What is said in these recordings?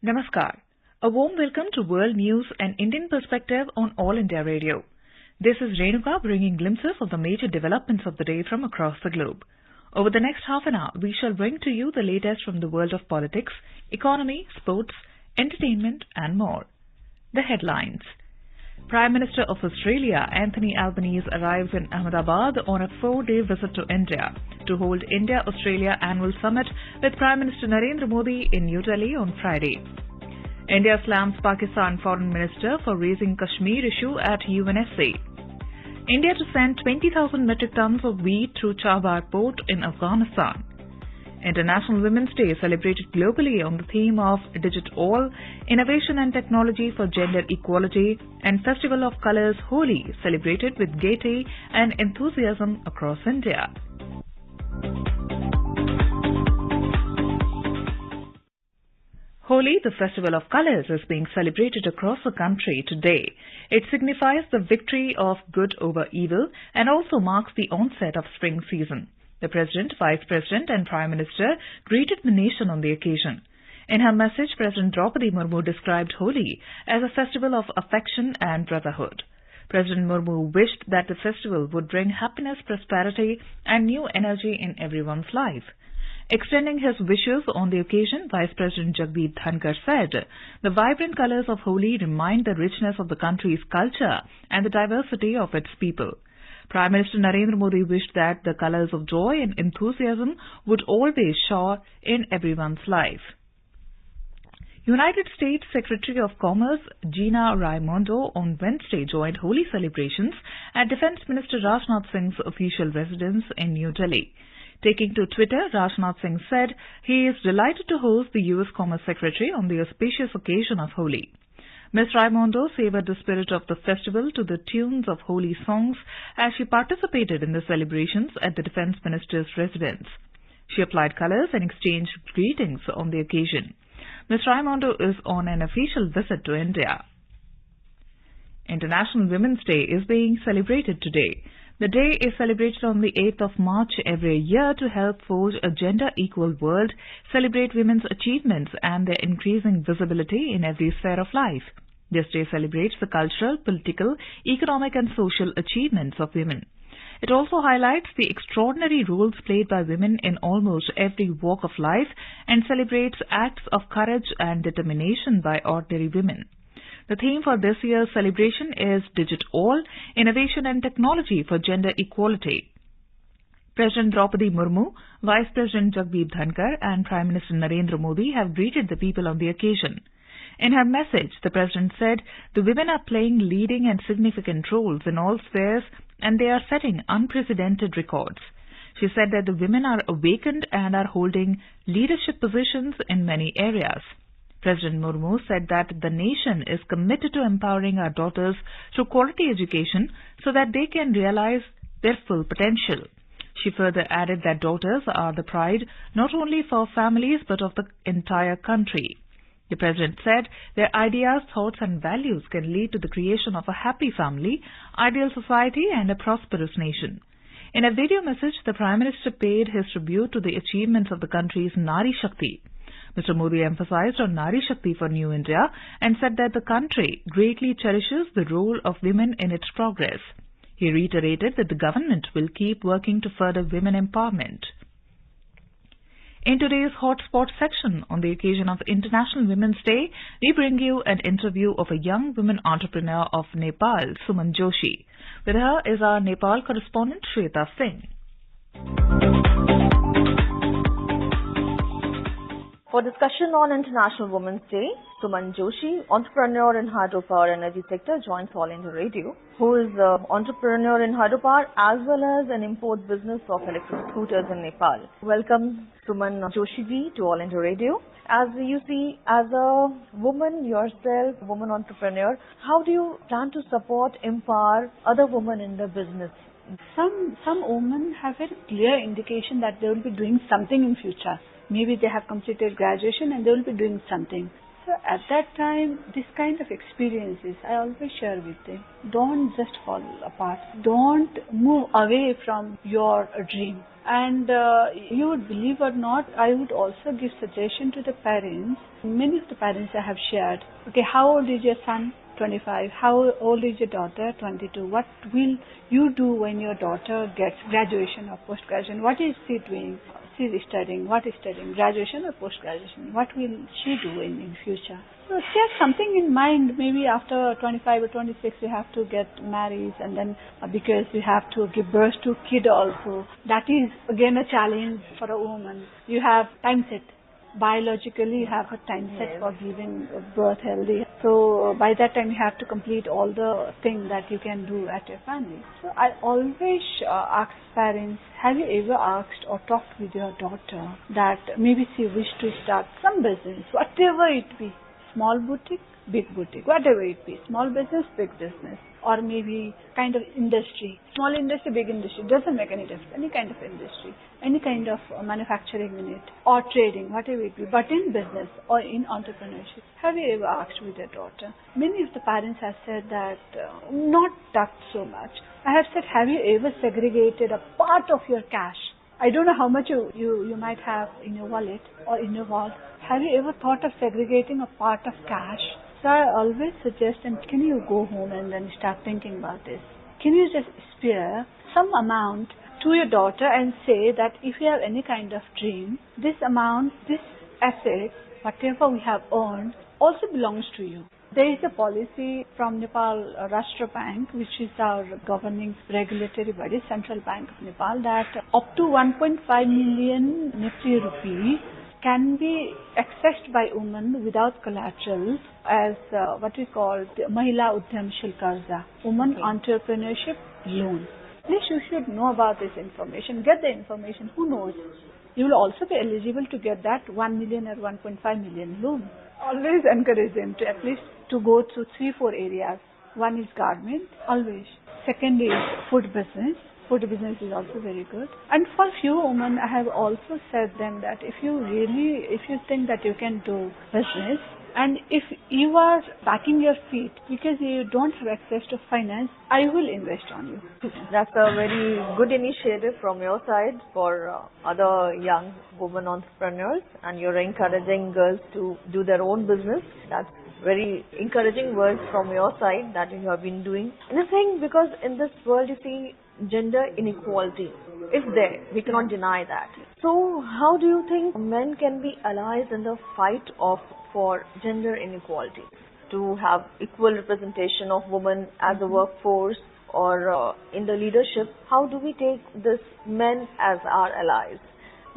Namaskar. A warm welcome to World News and Indian Perspective on All India Radio. This is Renuka bringing glimpses of the major developments of the day from across the globe. Over the next half an hour, we shall bring to you the latest from the world of politics, economy, sports, entertainment and more. The headlines. Prime Minister of Australia, Anthony Albanese, arrives in Ahmedabad on a 4-day visit to India to hold India-Australia Annual Summit with Prime Minister Narendra Modi in New Delhi on Friday. India slams Pakistan Foreign Minister for raising Kashmir issue at UNSC. India to send 20,000 metric tons of wheat through Chabahar port in Afghanistan. International Women's Day celebrated globally on the theme of Digital, Innovation and Technology for Gender Equality, and Festival of Colours Holi celebrated with gaiety and enthusiasm across India. Holi, the Festival of Colours, is being celebrated across the country today. It signifies the victory of good over evil and also marks the onset of spring season. The President, Vice President and Prime Minister greeted the nation on the occasion. In her message, President Draupadi Murmu described Holi as a festival of affection and brotherhood. President Murmu wished that the festival would bring happiness, prosperity and new energy in everyone's life. Extending his wishes on the occasion, Vice President Jagdeep Dhankar said, "The vibrant colours of Holi remind the richness of the country's culture and the diversity of its people." Prime Minister Narendra Modi wished that the colours of joy and enthusiasm would always shower in everyone's life. United States Secretary of Commerce Gina Raimondo on Wednesday joined Holi celebrations at Defence Minister Rajnath Singh's official residence in New Delhi. Taking to Twitter, Rajnath Singh said he is delighted to host the U.S. Commerce Secretary on the auspicious occasion of Holi. Ms. Raimondo savoured the spirit of the festival to the tunes of Holi songs as she participated in the celebrations at the Defence Minister's residence. She applied colours and exchanged greetings on the occasion. Ms. Raimondo is on an official visit to India. International Women's Day is being celebrated today. The day is celebrated on the 8th of March every year to help forge a gender-equal world, celebrate women's achievements and their increasing visibility in every sphere of life. This day celebrates the cultural, political, economic and social achievements of women. It also highlights the extraordinary roles played by women in almost every walk of life and celebrates acts of courage and determination by ordinary women. The theme for this year's celebration is Digital, Innovation and Technology for Gender Equality. President Draupadi Murmu, Vice President Jagdeep Dhankar and Prime Minister Narendra Modi have greeted the people on the occasion. In her message, the President said the women are playing leading and significant roles in all spheres and they are setting unprecedented records. She said that the women are awakened and are holding leadership positions in many areas. President Murmu said that the nation is committed to empowering our daughters through quality education so that they can realize their full potential. She further added that daughters are the pride not only for families but of the entire country. The President said their ideas, thoughts and values can lead to the creation of a happy family, ideal society and a prosperous nation. In a video message, the Prime Minister paid his tribute to the achievements of the country's Nari Shakti. Mr. Modi emphasized on Nari Shakti for New India and said that the country greatly cherishes the role of women in its progress. He reiterated that the government will keep working to further women empowerment. In today's Hotspot section, on the occasion of International Women's Day, we bring you an interview of a young woman entrepreneur of Nepal, Suman Joshi. With her is our Nepal correspondent, Shweta Singh. For discussion on International Women's Day, Suman Joshi, entrepreneur in hydropower energy sector, joins All India Radio, who is an entrepreneur in hydropower as well as an import business of electric scooters in Nepal. Welcome, Suman Joshi ji, to All India Radio. As you see, as a woman yourself, woman entrepreneur, how do you plan to support, empower other women in the business? Some women have a clear indication that they will be doing something in future. Maybe they have completed graduation and they will be doing something. So at that time, this kind of experiences I always share with them. Don't just fall apart. Don't move away from your dream. And you would believe or not, I would also give suggestion to the parents. Many of the parents I have shared. Okay, how old is your son? 25. How old is your daughter? 22. What will you do when your daughter gets graduation or post-graduation? What is she doing? She is studying. What is studying? Graduation or post-graduation? What will she do in future? So take something in mind. Maybe after 25 or 26 you have to get married, and then because you have to give birth to kid also. That is again a challenge for a woman. You have time set. Biologically you have a time set for giving birth healthy. So by that time you have to complete all the things that you can do at your family. So I always ask parents, have you ever asked or talked with your daughter that maybe she wished to start some business, whatever it be, small boutique, big boutique, whatever it be, small business, big business, or maybe kind of industry, small industry, big industry, doesn't make any difference, any kind of industry, any kind of manufacturing unit or trading, whatever it be, but in business or in entrepreneurship. Have you ever asked with your daughter? Many of the parents have said that not that so much. I have said, have you ever segregated a part of your cash? I don't know how much you might have in your wallet or in your vault. Have you ever thought of segregating a part of cash? So I always suggest, and can you go home and then start thinking about this? Can you just spare some amount to your daughter and say that if you have any kind of dream, this amount, this asset, whatever we have earned, also belongs to you. There is a policy from Nepal Rashtra Bank, which is our governing regulatory body, Central Bank of Nepal, that up to 1.5 million Nepali rupees can be accessed by women without collateral as what we call Mahila Udyamshil Karza, Women Entrepreneurship Loan. At least you should know about this information. Get the information. Who knows? You will also be eligible to get that 1 million or 1.5 million loan. Always encourage them to at least to go through 3-4 areas. One is garment, always. Second is food business. Food business is also very good. And for few women, I have also said them that if you think that you can do business, and if you are backing your feet because you don't have access to finance, I will invest on you. That's a very good initiative from your side for other young women entrepreneurs, and you're encouraging girls to do their own business. That's very encouraging words from your side that you have been doing. And I think because in this world you see gender inequality is there. We cannot deny that. So how do you think men can be allies in the fight for gender inequality, to have equal representation of women as a workforce or in the leadership? How do we take this men as our allies?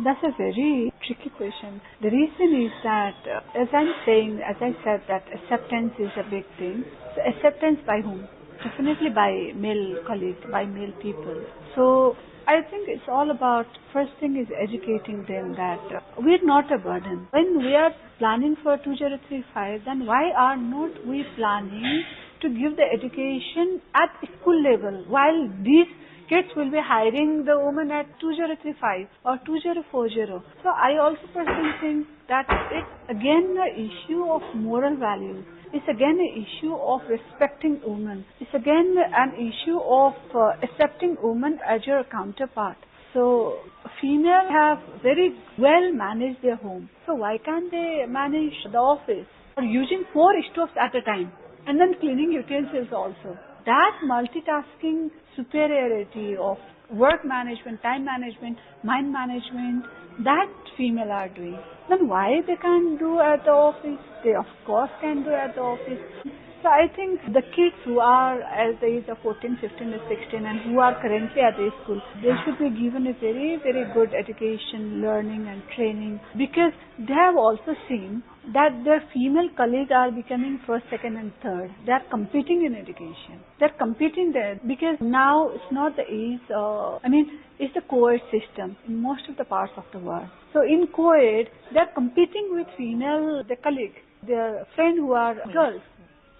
That's a very tricky question. The reason is that, as I said, that acceptance is a big thing. So acceptance by whom? Definitely by male colleagues, by male people. So I think it's all about, first thing is educating them that we're not a burden. When we are planning for 2035, then why are not we planning to give the education at school level, while these kids will be hiring the woman at 2035 or 2040. So I also personally think that it's again an issue of moral values. It's again an issue of respecting women. It's again an issue of accepting women as your counterpart. So females have very well managed their home. So why can't they manage the office? Or using 4 stoves at a time and then cleaning utensils also. That multitasking superiority of work management, time management, mind management, that female are doing. Then why they can't do at the office? They of course can do at the office. So I think the kids who are at the age of 14, 15 or 16 and who are currently at the school, they should be given a very, very good education, learning and training, because they have also seen that their female colleagues are becoming first, second and third. They are competing in education. They are competing there because now it's not the age, it's the co-ed system in most of the parts of the world. So in co-ed, they are competing with female, their colleagues, their friends who are girls.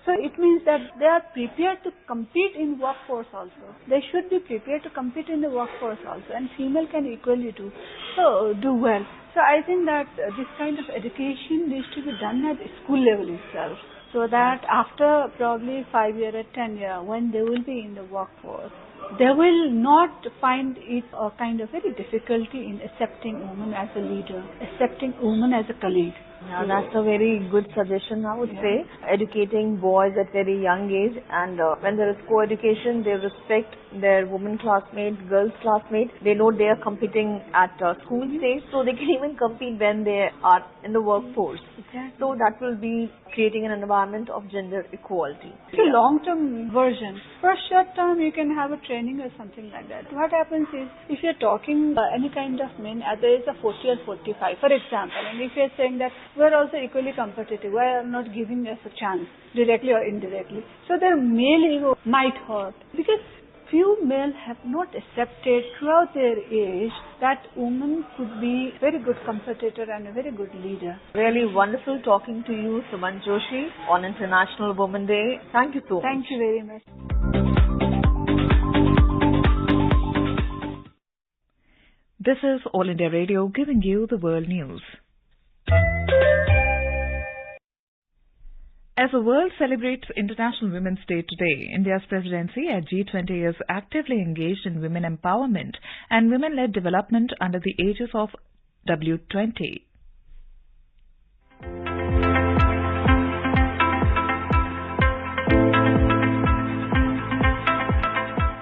So it means that they are prepared to compete in workforce also. They should be prepared to compete in the workforce also, and female can equally do well. So So I think that this kind of education needs to be done at school level itself, so that after probably 5 years or 10 years, when they will be in the workforce, they will not find it a kind of very difficulty in accepting women as a leader, accepting women as a colleague. Yeah, that's a very good suggestion, I would say. Educating boys at very young age, and when there is co-education, they respect their women classmates, girls classmates. They know they are competing at school stage, so they can even compete when they are in the workforce. Exactly. So that will be creating an environment of gender equality. It's a long-term version. For a short term, you can have a training or something like that. What happens is, if you're talking any kind of men at the age of 40 or 45, for example, and if you're saying that we're also equally competitive, why are not giving us a chance, directly or indirectly? So their male ego might hurt, because few males have not accepted throughout their age that women could be a very good competitor and a very good leader. Really wonderful talking to you, Suman Joshi, on International Women Day. Thank you so much. Thank you very much. This is All India Radio giving you the world news. As the world celebrates International Women's Day today, India's presidency at G20 is actively engaged in women empowerment and women-led development under the aegis of W20.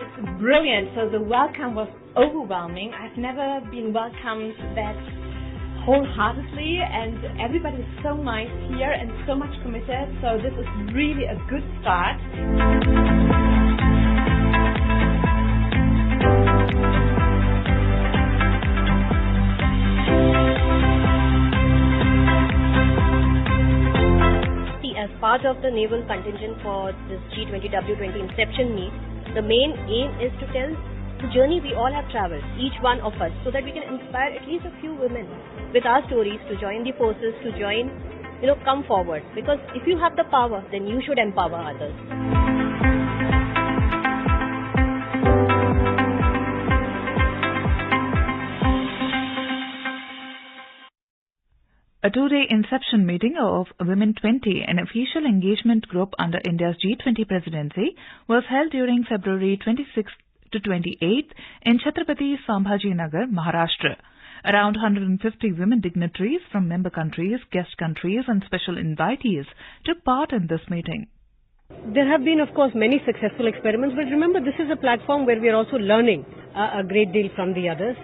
It's brilliant. So the welcome was overwhelming. I've never been welcomed that wholeheartedly, and everybody is so nice here and so much committed, so this is really a good start. As part of the naval contingent for this G20 W20 Inception meet, the main aim is to tell the journey we all have traveled, each one of us, so that we can inspire at least a few women with our stories to join the forces, to join, come forward. Because if you have the power, then you should empower others. A two-day inception meeting of Women 20, an official engagement group under India's G20 presidency, was held during February 26th to 28th in Chhatrapati Sambhaji Nagar, Maharashtra. Around 150 women dignitaries from member countries, guest countries and special invitees took part in this meeting. There have been, of course, many successful experiments, but remember, this is a platform where we are also learning a great deal from the others.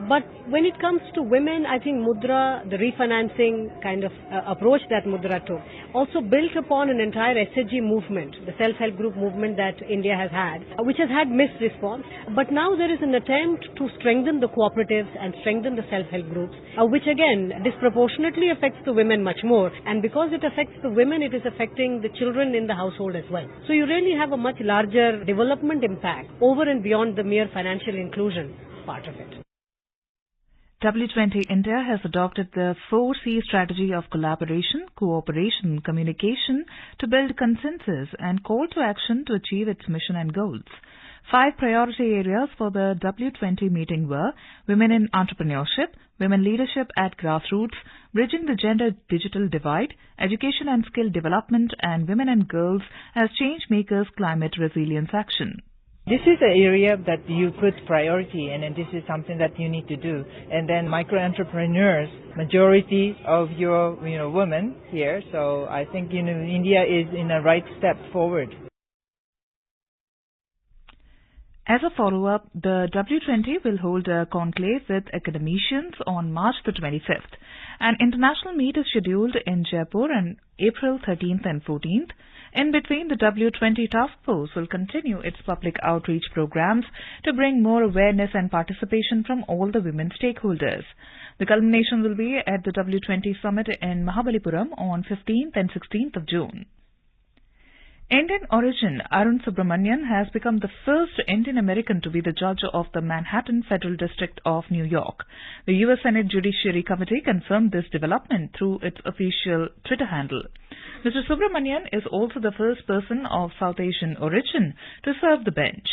But when it comes to women, I think Mudra, the refinancing kind of approach that Mudra took, also built upon an entire SHG movement, the self-help group movement that India has had, which has had mixed response. But now there is an attempt to strengthen the cooperatives and strengthen the self-help groups, which again disproportionately affects the women much more. And because it affects the women, it is affecting the children in the household as well. So you really have a much larger development impact over and beyond the mere financial inclusion part of it. W20 India has adopted the 4C strategy of collaboration, cooperation, communication to build consensus and call to action to achieve its mission and goals. 5 priority areas for the W20 meeting were women in entrepreneurship, women leadership at grassroots, bridging the gender digital divide, education and skill development, and women and girls as change makers climate resilience action. This is an area that you put priority in, and this is something that you need to do. And then micro-entrepreneurs, majority of your women here, so I think India is in a right step forward. As a follow-up, the W20 will hold a conclave with academicians on March the 25th. An international meet is scheduled in Jaipur on April 13th and 14th. In between, the W20 task force will continue its public outreach programs to bring more awareness and participation from all the women stakeholders. The culmination will be at the W20 summit in Mahabalipuram on 15th and 16th of June. Indian origin Arun Subramanian has become the first Indian American to be the judge of the Manhattan Federal District of New York. The U.S. Senate Judiciary Committee confirmed this development through its official Twitter handle. Mr. Subramanian is also the first person of South Asian origin to serve the bench.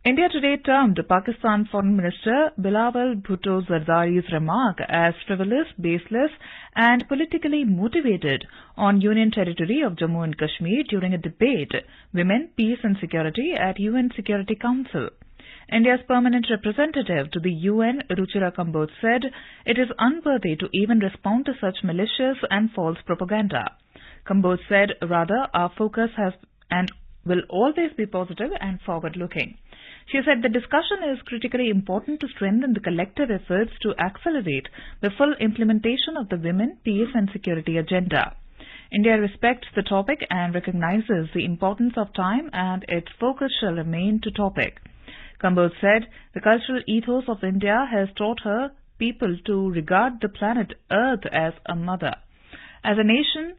India today termed Pakistan Foreign Minister Bilawal Bhutto Zardari's remark as frivolous, baseless and politically motivated on Union territory of Jammu and Kashmir during a debate, Women, Peace and Security at UN Security Council. India's permanent representative to the UN, Ruchira Kamboj, said it is unworthy to even respond to such malicious and false propaganda. Kamboj said, rather, our focus has and will always be positive and forward-looking. She said the discussion is critically important to strengthen the collective efforts to accelerate the full implementation of the Women, Peace and Security agenda. India respects the topic and recognizes the importance of time, and its focus shall remain to topic. Kamboj said the cultural ethos of India has taught her people to regard the planet Earth as a mother. As a nation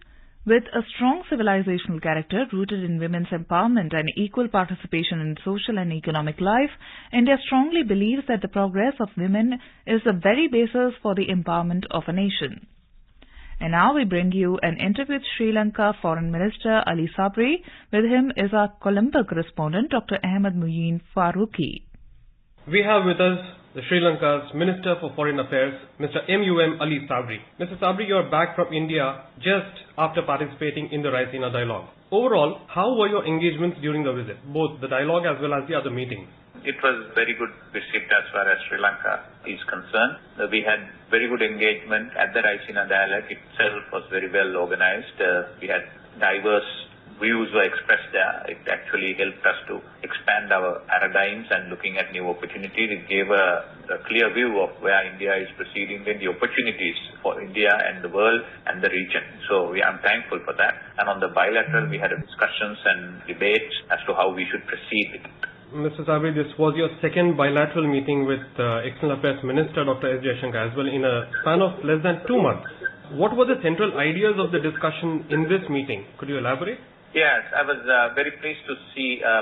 with a strong civilizational character rooted in women's empowerment and equal participation in social and economic life, India strongly believes that the progress of women is the very basis for the empowerment of a nation. And now we bring you an interview with Sri Lanka Foreign Minister Ali Sabri. With him is our Colombo correspondent, Dr. Ahmed Muin Faruqi. We have with us the Sri Lanka's Minister for Foreign Affairs, Mr. M.U.M. Ali Sabri. Mr. Sabri, you are back from India just after participating in the Raisina dialogue. Overall, how were your engagements during the visit, both the dialogue as well as the other meetings? It was very good received as far as Sri Lanka is concerned. We had very good engagement at the Raisina dialogue itself was very well organized. We had diverse views were expressed there. It actually helped us to expand our paradigms and looking at new opportunities. It gave a clear view of where India is proceeding and the opportunities for India and the world and the region. So I'm thankful for that. And on the bilateral, we had discussions and debates as to how we should proceed with it. Mr. Sabri, this was your second bilateral meeting with External Affairs Minister Dr. S. Jaishankar as well in a span of less than 2 months. What were the central ideas of the discussion in this meeting? Could you elaborate? Yes, I was very pleased to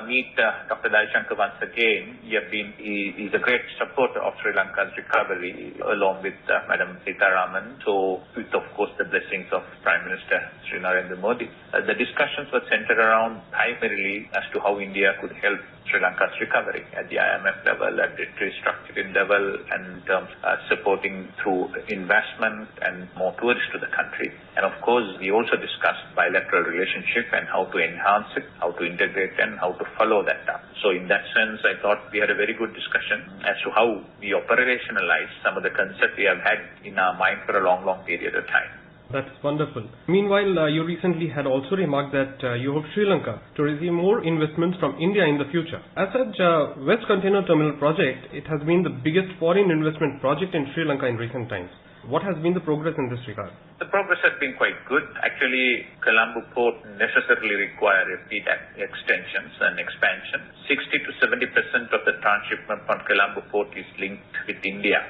meet Dr. Jaishankar once again. He's a great supporter of Sri Lanka's recovery along with Madam Sitaraman. So with of course the blessings of Prime Minister Sri Narendra Modi. The discussions were centered around primarily as to how India could help Sri Lanka's recovery at the IMF level, at the restructuring level, and in terms of supporting through investment and more tourists to the country. And of course, we also discussed bilateral relationship and how to enhance it, how to integrate and how to follow that up. So in that sense, I thought we had a very good discussion as to how we operationalize some of the concepts we have had in our mind for a long, long period of time. That's wonderful. Meanwhile, you recently had also remarked that you hope Sri Lanka to receive more investments from India in the future. As such, West Container Terminal project, it has been the biggest foreign investment project in Sri Lanka in recent times. What has been the progress in this regard? The progress has been quite good. Actually, Colombo Port necessarily require repeat extensions and expansion. 60 to 70% of the transshipment from Colombo Port is linked with India.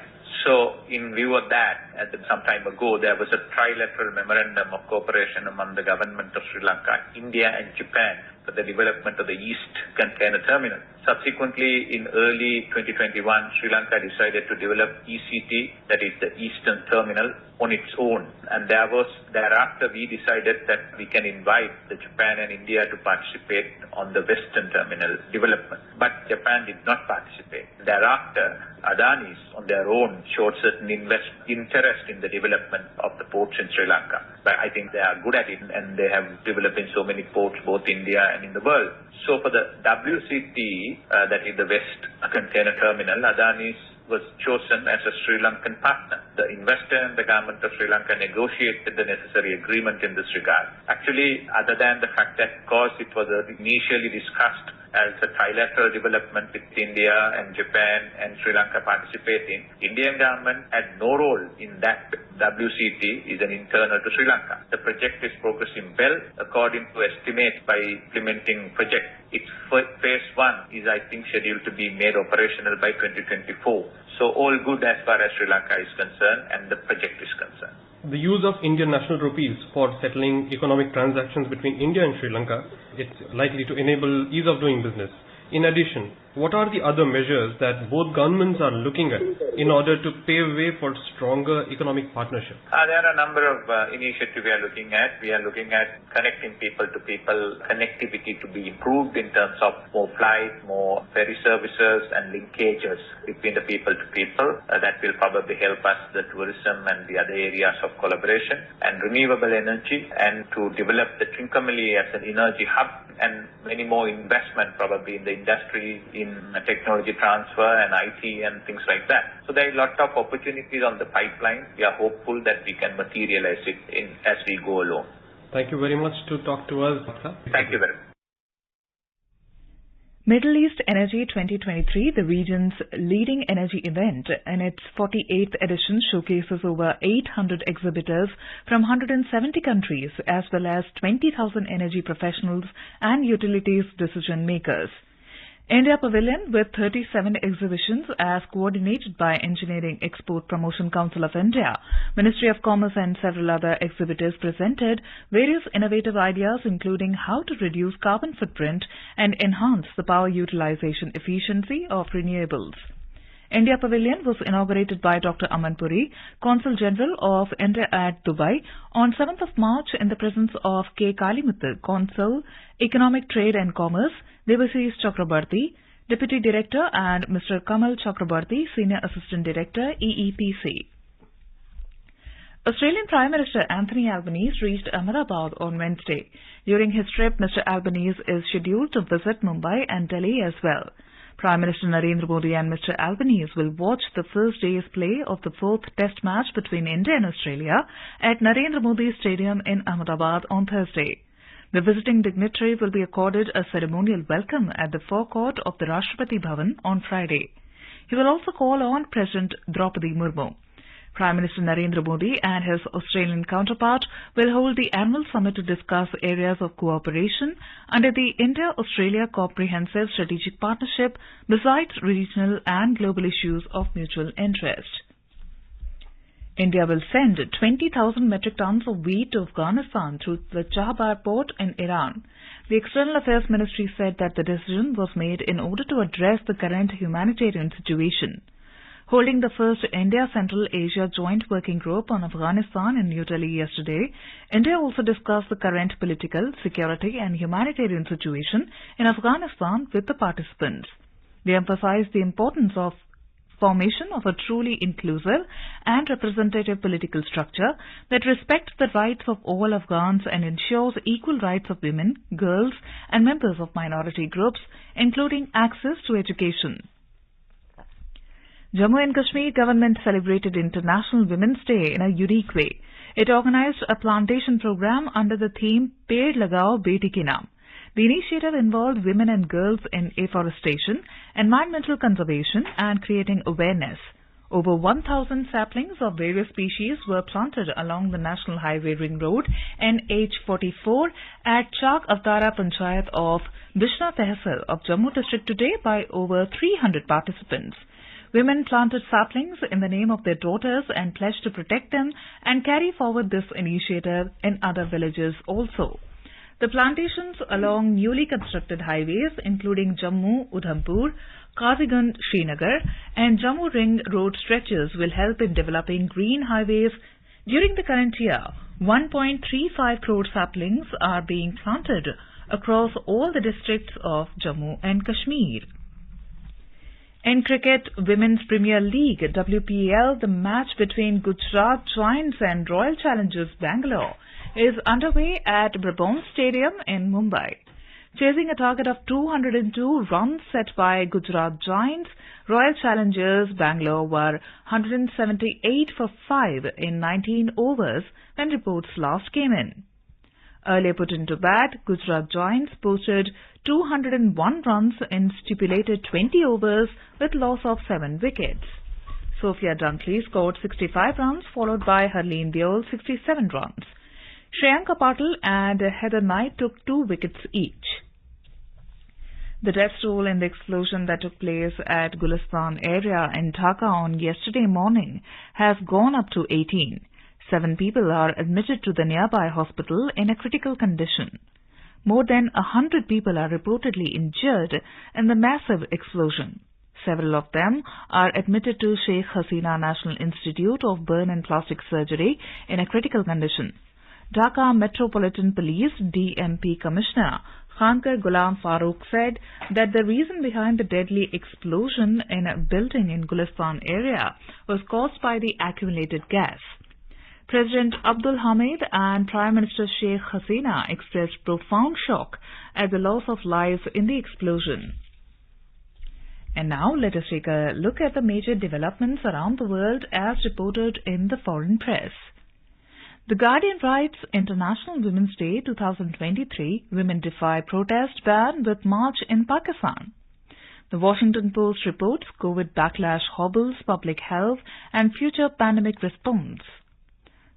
So, in view of that, some time ago, there was a trilateral memorandum of cooperation among the government of Sri Lanka, India and Japan for the development of the East Container Terminal. Subsequently, in early 2021, Sri Lanka decided to develop ECT, that is the Eastern Terminal, on its own. And thereafter, we decided that we can invite the Japan and India to participate on the Western Terminal development. But Japan did not participate. Thereafter, Adanis on their own showed certain interest in the development of the ports in Sri Lanka. But I think they are good at it and they have developed in so many ports, both India and in the world. So for the WCT, that is the West Container Terminal, Adanis was chosen as a Sri Lankan partner. The investor and the government of Sri Lanka negotiated the necessary agreement in this regard. Actually, other than the fact that, of course, it was initially discussed as a trilateral development with India and Japan and Sri Lanka participating, Indian government had no role in that. WCT is an internal to Sri Lanka. The project is progressing well according to estimates by implementing project. Its phase 1 is, I think, scheduled to be made operational by 2024. So all good as far as Sri Lanka is concerned and the project is concerned. The use of Indian national rupees for settling economic transactions between India and Sri Lanka, it's likely to enable ease of doing business. In addition, what are the other measures that both governments are looking at in order to pave way for stronger economic partnership? There are a number of initiatives we are looking at. We are looking at connecting people to people, connectivity to be improved in terms of more flights, more ferry services and linkages between the people to people. That will probably help us, the tourism and the other areas of collaboration, and renewable energy, and to develop the Trincomalee as an energy hub, and many more investment probably in the industry, in technology transfer and IT and things like that. So there are a lot of opportunities on the pipeline. We are hopeful that we can materialize it as we go along. Thank you very much to talk to us, sir. Thank you very much. Middle East Energy 2023, the region's leading energy event, in its 48th edition showcases over 800 exhibitors from 170 countries as well as 20,000 energy professionals and utilities decision makers. India Pavilion with 37 exhibitions as coordinated by Engineering Export Promotion Council of India, Ministry of Commerce and several other exhibitors presented various innovative ideas including how to reduce carbon footprint and enhance the power utilization efficiency of renewables. India Pavilion was inaugurated by Dr. Aman Puri, Consul General of India at Dubai, on 7th of March in the presence of K. Kalimuthu, Consul, Economic Trade and Commerce, Devashish Chakrabarti, Deputy Director, and Mr. Kamal Chakrabarti, Senior Assistant Director, EEPC. Australian Prime Minister Anthony Albanese reached Ahmedabad on Wednesday. During his trip, Mr. Albanese is scheduled to visit Mumbai and Delhi as well. Prime Minister Narendra Modi and Mr. Albanese will watch the first day's play of the 4th Test match between India and Australia at Narendra Modi Stadium in Ahmedabad on Thursday. The visiting dignitary will be accorded a ceremonial welcome at the forecourt of the Rashtrapati Bhavan on Friday. He will also call on President Draupadi Murmu. Prime Minister Narendra Modi and his Australian counterpart will hold the annual summit to discuss areas of cooperation under the India-Australia Comprehensive Strategic Partnership besides regional and global issues of mutual interest. India will send 20,000 metric tons of wheat to Afghanistan through the Chabahar port in Iran. The External Affairs Ministry said that the decision was made in order to address the current humanitarian situation. Holding the first India-Central Asia Joint Working Group on Afghanistan in New Delhi yesterday, India also discussed the current political, security and humanitarian situation in Afghanistan with the participants. They emphasized the importance of formation of a truly inclusive and representative political structure that respects the rights of all Afghans and ensures equal rights of women, girls and members of minority groups, including access to education. Jammu and Kashmir government celebrated International Women's Day in a unique way. It organized a plantation program under the theme Ped Lagao Beti Ke Naam. The initiative involved women and girls in afforestation, environmental conservation and creating awareness. Over 1,000 saplings of various species were planted along the National Highway Ring Road NH44 at Chak Avtara Panchayat of Bishna Tehsil of Jammu district today by over 300 participants. Women planted saplings in the name of their daughters and pledged to protect them and carry forward this initiative in other villages also. The plantations along newly constructed highways including Jammu, Udhampur, Qaziganj, Srinagar and Jammu Ring Road stretches will help in developing green highways. During the current year, 1.35 crore saplings are being planted across all the districts of Jammu and Kashmir. In cricket, Women's Premier League WPL, the match between Gujarat Giants and Royal Challengers Bangalore is underway at Brabant Stadium in Mumbai. Chasing a target of 202 runs set by Gujarat Giants, Royal Challengers Bangalore were 178 for 5 in 19 overs when reports last came in. Earlier put into bat, Gujarat Giants posted 201 runs in stipulated 20 overs with loss of 7 wickets. Sophia Dunkley scored 65 runs, followed by Harleen Deol 67 runs. Shreyanka Patil and Heather Knight took 2 wickets each. The death toll in the explosion that took place at Gulistan area in Dhaka on yesterday morning has gone up to 18. 7 people are admitted to the nearby hospital in a critical condition. More than 100 people are reportedly injured in the massive explosion. Several of them are admitted to Sheikh Hasina National Institute of Burn and Plastic Surgery in a critical condition. Dhaka Metropolitan Police DMP Commissioner Khankar Ghulam Farooq said that the reason behind the deadly explosion in a building in Gulistan area was caused by the accumulated gas. President Abdul Hamid and Prime Minister Sheikh Hasina expressed profound shock at the loss of lives in the explosion. And now let us take a look at the major developments around the world as reported in the foreign press. The Guardian writes, International Women's Day 2023, Women Defy Protest Ban with March in Pakistan. The Washington Post reports COVID backlash hobbles public health and future pandemic response.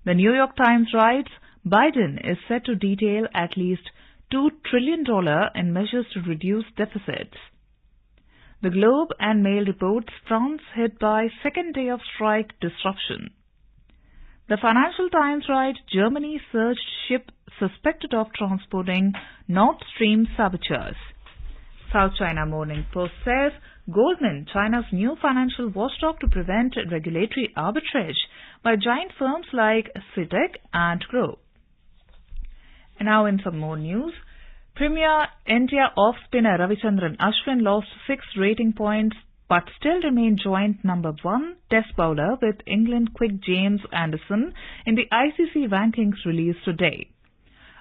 The New York Times writes, Biden is set to detail at least $2 trillion in measures to reduce deficits. The Globe and Mail reports France hit by second day of strike disruption. The Financial Times writes Germany searched ship suspected of transporting Nord Stream saboteurs. South China Morning Post says Goldman, China's new financial watchdog to prevent regulatory arbitrage by giant firms like CITIC and Crowe. And now in some more news. Premier India off-spinner Ravichandran Ashwin lost 6 rating points but still remained joint number 1 test bowler with England quick James Anderson in the ICC rankings released today.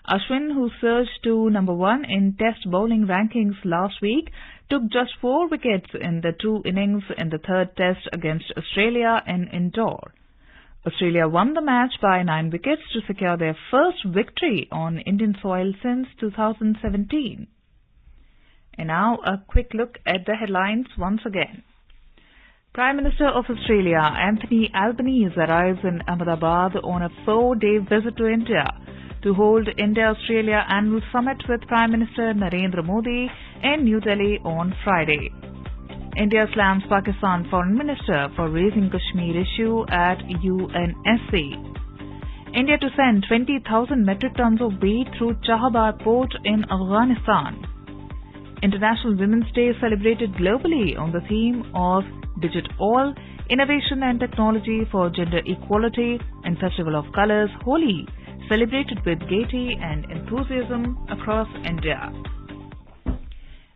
Ashwin, who surged to number 1 in test bowling rankings last week, took just 4 wickets in the 2 innings in the third test against Australia in Indore. Australia won the match by 9 wickets to secure their first victory on Indian soil since 2017. And now a quick look at the headlines once again. Prime Minister of Australia Anthony Albanese arrives in Ahmedabad on a 4-day visit to India to hold India-Australia Annual Summit with Prime Minister Narendra Modi in New Delhi on Friday. India slams Pakistan Foreign Minister for raising Kashmir issue at UNSC. India to send 20,000 metric tons of wheat through Chahabar port in Afghanistan. International Women's Day celebrated globally on the theme of Digit All, Innovation and Technology for Gender Equality, and Festival of Colors, Holi, celebrated with gaiety and enthusiasm across India.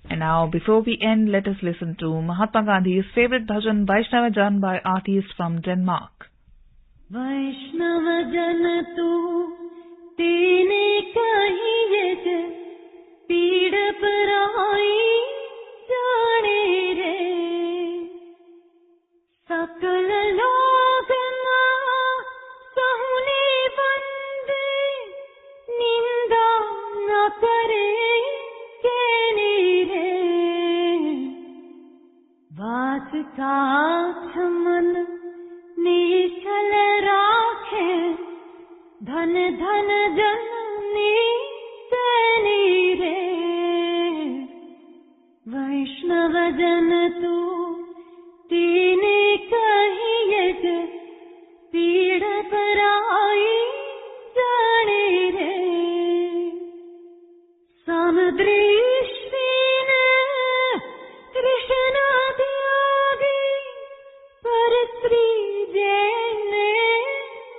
And now, before we end, let us listen to Mahatma Gandhi's favorite bhajan, Vaishnava Jan, by artists from Denmark. Vaishnava Jan tu tene kahiye पीड़ पराई जाने रे सकल लोग ना सहने बंदे निंदा न करे कहने रे बात का मन निश्चल राखे धन धन जननी तनी रे वैष्णव जन तू तीने कहिए पीड़ पराई जाने रे समुद्री श्रीन कृष्ण त्यागी पर स्त्री जैने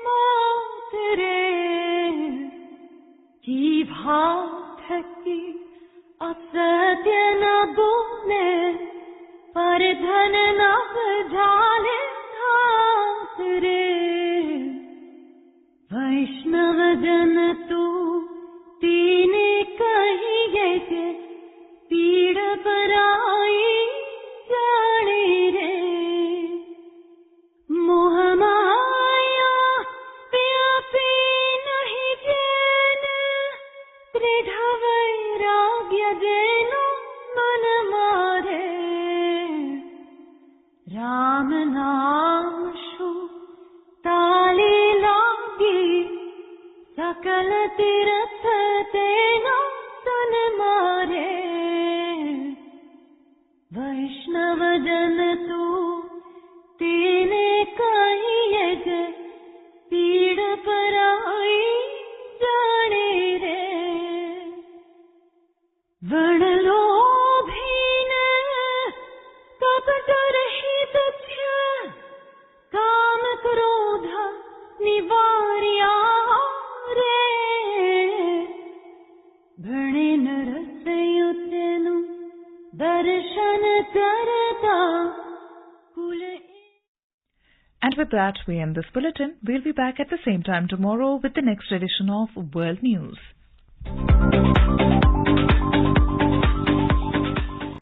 मात रे की भात की असत्य न बोले पर धन न झाले हाथ रे वैष्णव जन तू तीने कहिए के पीड़ पराई जाने रे मोह माया व्यापी नहीं जैन दृढ़ वैराग्य जैनो मन मारे राम नाम शु ताली लागी सकल तीर्थ तेनो तन मारे वैष्णव जन तू तीने कहिए जे पीड़ पराई जाने रे निवार्या रे भणे नरसयु तेनु दर्शन करता कुल. And with that, we end this bulletin. We'll be back at the same time tomorrow with the next edition of World News.